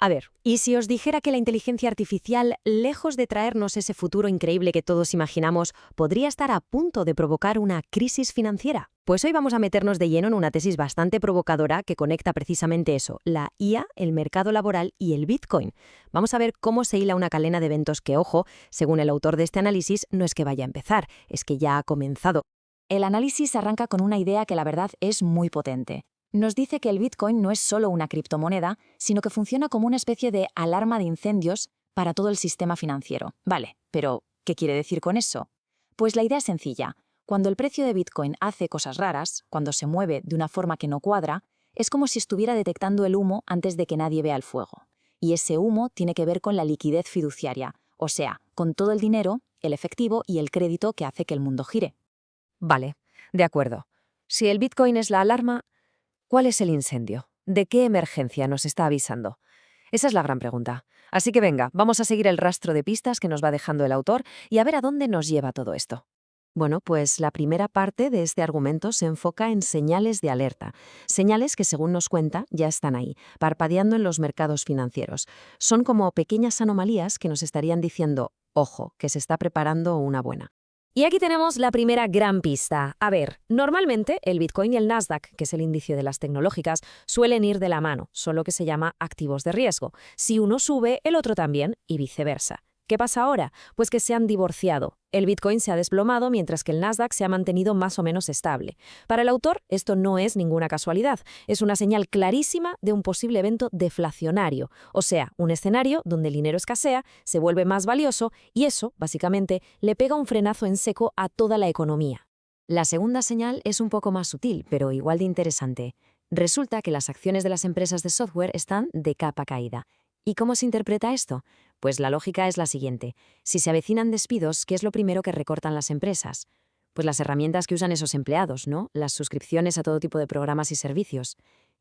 A ver, ¿y si os dijera que la inteligencia artificial, lejos de traernos ese futuro increíble que todos imaginamos, podría estar a punto de provocar una crisis financiera? Pues hoy vamos a meternos de lleno en una tesis bastante provocadora que conecta precisamente eso, la IA, el mercado laboral y el Bitcoin. Vamos a ver cómo se hila una cadena de eventos que, ojo, según el autor de este análisis, no es que vaya a empezar, es que ya ha comenzado. El análisis arranca con una idea que la verdad es muy potente. Nos dice que el Bitcoin no es solo una criptomoneda, sino que funciona como una especie de alarma de incendios para todo el sistema financiero. Vale, pero ¿qué quiere decir con eso? Pues la idea es sencilla. Cuando el precio de Bitcoin hace cosas raras, cuando se mueve de una forma que no cuadra, es como si estuviera detectando el humo antes de que nadie vea el fuego. Y ese humo tiene que ver con la liquidez fiduciaria, o sea, con todo el dinero, el efectivo y el crédito que hace que el mundo gire. Vale, de acuerdo. Si el Bitcoin es la alarma, ¿cuál es el incendio? ¿De qué emergencia nos está avisando? Esa es la gran pregunta. Así que venga, vamos a seguir el rastro de pistas que nos va dejando el autor y a ver a dónde nos lleva todo esto. Bueno, pues la primera parte de este argumento se enfoca en señales de alerta. Señales que, según nos cuenta, ya están ahí, parpadeando en los mercados financieros. Son como pequeñas anomalías que nos estarían diciendo, ojo, que se está preparando una buena. Y aquí tenemos la primera gran pista. A ver, normalmente el Bitcoin y el Nasdaq, que es el índice de las tecnológicas, suelen ir de la mano, solo que se llama activos de riesgo. Si uno sube, el otro también, y viceversa. ¿Qué pasa ahora? Pues que se han divorciado. El Bitcoin se ha desplomado mientras que el Nasdaq se ha mantenido más o menos estable. Para el autor, esto no es ninguna casualidad. Es una señal clarísima de un posible evento deflacionario, o sea, un escenario donde el dinero escasea, se vuelve más valioso y eso, básicamente, le pega un frenazo en seco a toda la economía. La segunda señal es un poco más sutil, pero igual de interesante. Resulta que las acciones de las empresas de software están de capa caída. ¿Y cómo se interpreta esto? Pues la lógica es la siguiente. Si se avecinan despidos, ¿qué es lo primero que recortan las empresas? Pues las herramientas que usan esos empleados, ¿no? Las suscripciones a todo tipo de programas y servicios.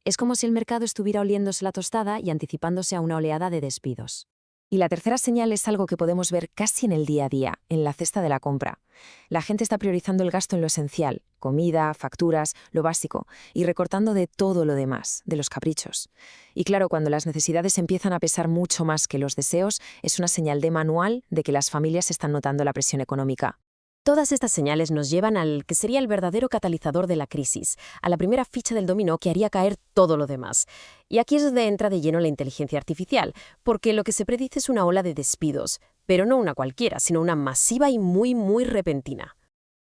Es como si el mercado estuviera oliéndose la tostada y anticipándose a una oleada de despidos. Y la tercera señal es algo que podemos ver casi en el día a día, en la cesta de la compra. La gente está priorizando el gasto en lo esencial, comida, facturas, lo básico, y recortando de todo lo demás, de los caprichos. Y claro, cuando las necesidades empiezan a pesar mucho más que los deseos, es una señal de manual de que las familias están notando la presión económica. Todas estas señales nos llevan al que sería el verdadero catalizador de la crisis, a la primera ficha del dominó que haría caer todo lo demás. Y aquí es donde entra de lleno la inteligencia artificial, porque lo que se predice es una ola de despidos, pero no una cualquiera, sino una masiva y muy repentina.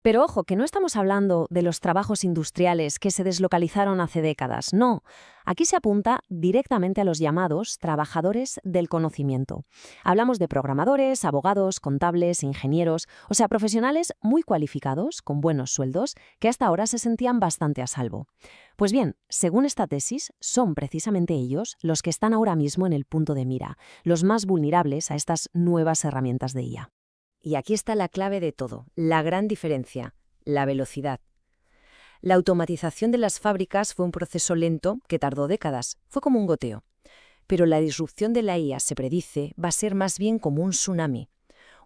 Pero ojo, que no estamos hablando de los trabajos industriales que se deslocalizaron hace décadas, no. Aquí se apunta directamente a los llamados trabajadores del conocimiento. Hablamos de programadores, abogados, contables, ingenieros, o sea, profesionales muy cualificados, con buenos sueldos, que hasta ahora se sentían bastante a salvo. Pues bien, según esta tesis, son precisamente ellos los que están ahora mismo en el punto de mira, los más vulnerables a estas nuevas herramientas de IA. Y aquí está la clave de todo, la gran diferencia, la velocidad. La automatización de las fábricas fue un proceso lento que tardó décadas, fue como un goteo. Pero la disrupción de la IA, se predice, va a ser más bien como un tsunami.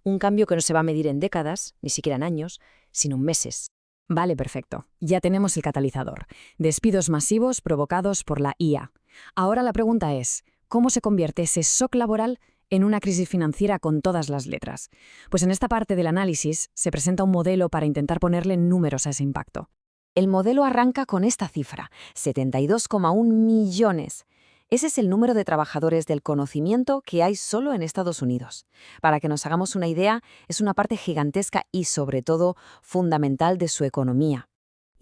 Un cambio que no se va a medir en décadas, ni siquiera en años, sino en meses. Vale, perfecto. Ya tenemos el catalizador. Despidos masivos provocados por la IA. Ahora la pregunta es, ¿cómo se convierte ese shock laboral en una crisis financiera con todas las letras? Pues en esta parte del análisis se presenta un modelo para intentar ponerle números a ese impacto. El modelo arranca con esta cifra, 72,1 millones. Ese es el número de trabajadores del conocimiento que hay solo en Estados Unidos. Para que nos hagamos una idea, es una parte gigantesca y, sobre todo, fundamental de su economía.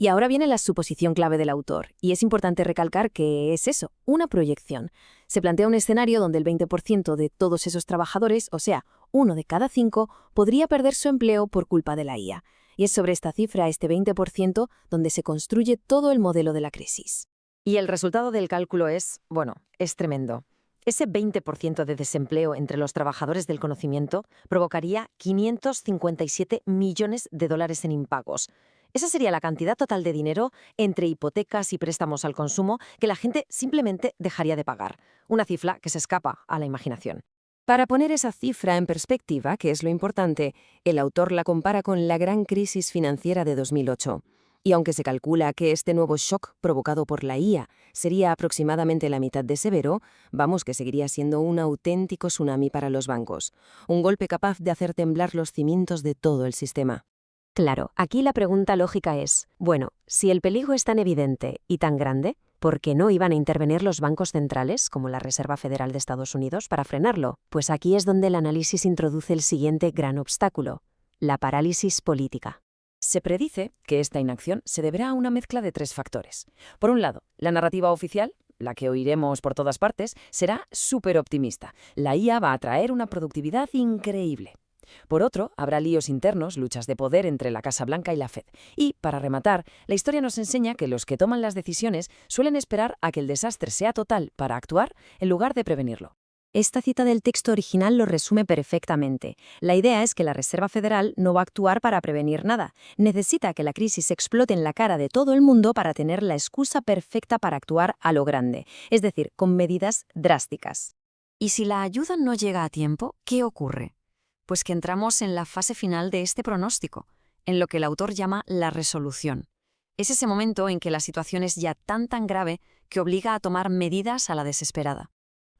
Y ahora viene la suposición clave del autor, y es importante recalcar que es eso, una proyección. Se plantea un escenario donde el 20% de todos esos trabajadores, o sea, 1 de cada 5, podría perder su empleo por culpa de la IA. Y es sobre esta cifra, este 20%, donde se construye todo el modelo de la crisis. Y el resultado del cálculo es, bueno, es tremendo. Ese 20% de desempleo entre los trabajadores del conocimiento provocaría 557 millones de dólares en impagos. Esa sería la cantidad total de dinero entre hipotecas y préstamos al consumo que la gente simplemente dejaría de pagar. Una cifra que se escapa a la imaginación. Para poner esa cifra en perspectiva, que es lo importante, el autor la compara con la gran crisis financiera de 2008. Y aunque se calcula que este nuevo shock provocado por la IA sería aproximadamente la mitad de severo, vamos que seguiría siendo un auténtico tsunami para los bancos, un golpe capaz de hacer temblar los cimientos de todo el sistema. Claro, aquí la pregunta lógica es, bueno, si el peligro es tan evidente y tan grande, ¿por qué no iban a intervenir los bancos centrales, como la Reserva Federal de Estados Unidos, para frenarlo? Pues aquí es donde el análisis introduce el siguiente gran obstáculo: la parálisis política. Se predice que esta inacción se deberá a una mezcla de tres factores. Por un lado, la narrativa oficial, la que oiremos por todas partes, será súper optimista. La IA va a traer una productividad increíble. Por otro, habrá líos internos, luchas de poder entre la Casa Blanca y la Fed. Y, para rematar, la historia nos enseña que los que toman las decisiones suelen esperar a que el desastre sea total para actuar en lugar de prevenirlo. Esta cita del texto original lo resume perfectamente. La idea es que la Reserva Federal no va a actuar para prevenir nada. Necesita que la crisis explote en la cara de todo el mundo para tener la excusa perfecta para actuar a lo grande, es decir, con medidas drásticas. ¿Y si la ayuda no llega a tiempo, qué ocurre? Pues que entramos en la fase final de este pronóstico, en lo que el autor llama la resolución. Es ese momento en que la situación es ya tan grave que obliga a tomar medidas a la desesperada.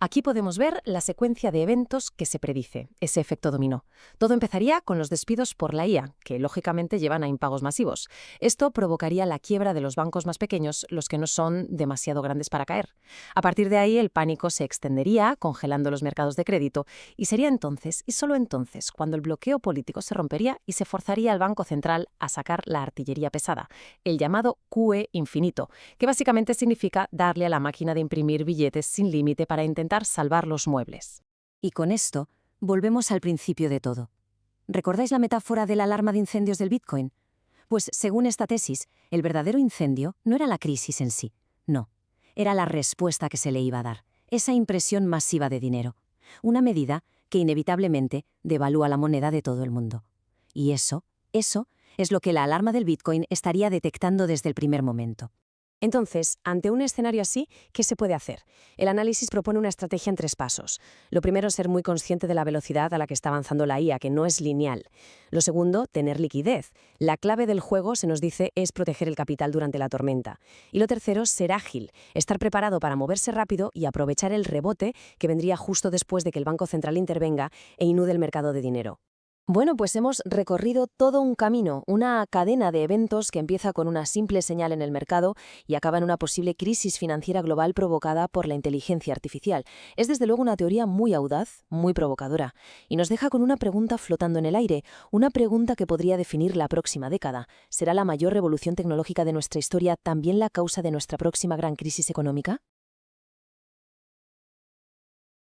Aquí podemos ver la secuencia de eventos que se predice, ese efecto dominó. Todo empezaría con los despidos por la IA, que lógicamente llevan a impagos masivos. Esto provocaría la quiebra de los bancos más pequeños, los que no son demasiado grandes para caer. A partir de ahí, el pánico se extendería, congelando los mercados de crédito, y sería entonces, y solo entonces, cuando el bloqueo político se rompería y se forzaría al Banco Central a sacar la artillería pesada, el llamado QE infinito, que básicamente significa darle a la máquina de imprimir billetes sin límite para intentar salvar los muebles. Y con esto, volvemos al principio de todo. ¿Recordáis la metáfora de la alarma de incendios del Bitcoin? Pues, según esta tesis, el verdadero incendio no era la crisis en sí, no. Era la respuesta que se le iba a dar, esa impresión masiva de dinero. Una medida que inevitablemente devalúa la moneda de todo el mundo. Y eso es lo que la alarma del Bitcoin estaría detectando desde el primer momento. Entonces, ante un escenario así, ¿qué se puede hacer? El análisis propone una estrategia en 3 pasos. Lo primero, ser muy consciente de la velocidad a la que está avanzando la IA, que no es lineal. Lo segundo, tener liquidez. La clave del juego, se nos dice, es proteger el capital durante la tormenta. Y lo tercero, ser ágil, estar preparado para moverse rápido y aprovechar el rebote que vendría justo después de que el Banco Central intervenga e inude el mercado de dinero. Bueno, pues hemos recorrido todo un camino, una cadena de eventos que empieza con una simple señal en el mercado y acaba en una posible crisis financiera global provocada por la inteligencia artificial. Es desde luego una teoría muy audaz, muy provocadora, y nos deja con una pregunta flotando en el aire, una pregunta que podría definir la próxima década. ¿Será la mayor revolución tecnológica de nuestra historia también la causa de nuestra próxima gran crisis económica?